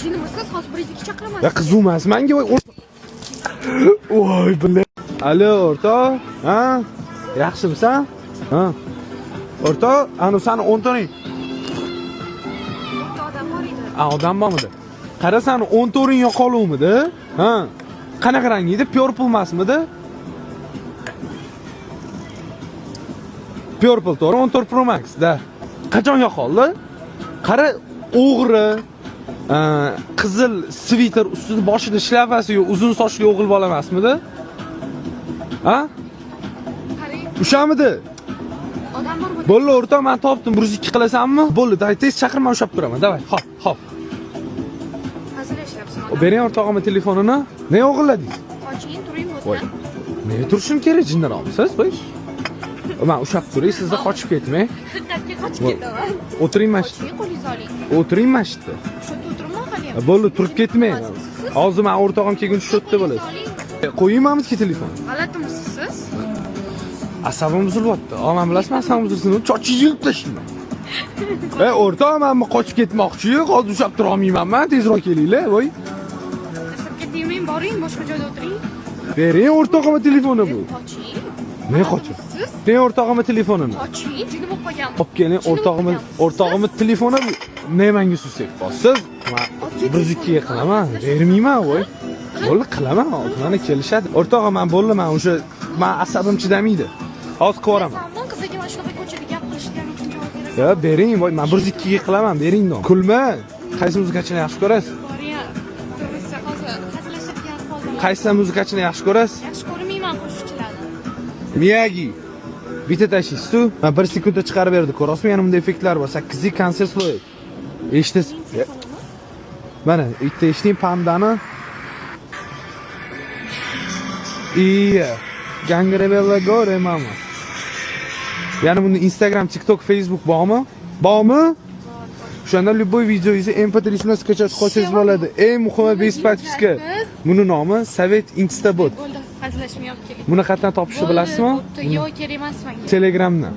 Jinimisiz, hozir 102 chaqiraman. Ya qiz emas, menga voy billahi. Alo, o'rtoq. Ha? Yaxshimisan? Ha. O'rtoq, ana seni 10 to'ring. Odam bor edi. Odam bormidi? Qara seni 10 to'ring yo'qoluvmidi? Ha. Qanaqa rang edi? Purple emasmidi? Purple to'g'ri, 14 Pro Max da. Qachon yo'qoldi? Qara o'g'ri, qizil sviter ustida boshida shlyapasi yo'q, uzun sochli o'g'il bola emasmidi? Ha? Qarang, O'shamidi? odam bormi? Bo'ldi o'rtoq, men topdim. 102 qilasanmi? Bo'ldi, tez chaqirma, ushlab turaman. Davay, hop. Hazillashyapsiz. Bering o'rtog'imning telefonini. Ne o'g'illadingiz? Qoching, turing Voy. o'tdan. Nega turishim kerak, jindaromsiz, voy? Men ushlab turay, sizda qochib ketmang. Haqiqatga qochib ketaman. O'tiring mashit. Qoching, qo'lingizni oling. O'tiring mashitda. Shu o'tirman hali ham. Bo'ldi, turib ketmang. Hozir men o'rtog'im kelguncha shu yerda bo'lasiz. Qo'yingmanmi telefon? G'alatimisiz siz? Asabim buzilyapti. Men bilasizmi, asabim buzilsin, chochingizni yulib tashlayman. O'rtoq, men qochib ketmoqchi-yu, hozir ushlab tura olmayman. Men tezroq kelinglar, voy. Asabga tegmang, boring, boshqa joyda o'tiring. Bering o'rtog'imning telefoni bu. Qoching. Ne qochib? Bering o'rtog'imning telefonini. Qoching, jinim bo'lib qolgan. Olib keling, o'rtog'imning telefoni bu. Ne menga susek qolsiz? Men 102 ga qilaman, bermayman, voy. Bo'ldi, qilaman, hozir mana kelishadi. O'rtog'im, men bo'ldi, men o'sha asabim chidamaydi. Hozir qilib yuboraman. Samdan qiziga mana shunaqa ko'chada gap qilishgan uchun javob beraman. Ya, bering, voy, men 102 ga qilaman, beringdan. Kulma. Qaysi muzikachini yaxshi ko'rasiz? Boring, to'g'risi hozir hazillashadigan holda. Qaysi muzikachini yaxshi ko'rasiz? Yaxshi ko'rmayman qo'shiqchilarni. Miyagi. Bitta tashlaysiz-ku. Men 1 sekundda chiqarib berdi. Ko'rasizmi, yana bunday effektlar bor. 8 konsert sloy. Eshitasiz? Mana, bitta eshiting pandani. Iya. Gangrebella gore mama. Yana bunda Instagram, TikTok, Facebook bormi? Bormi? O'shanda любой videoingizni MP3 bilan skachab qolsangiz bo'ladi. Eng muhimi best подписка. Buni nomi Sovet Instabot. Bo'ldi, hazillashmayapti keling. Buni qayerdan topishni bilasizmi? Yo'q, kerak emas menga. Telegramdan.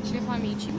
Telefonimni iching.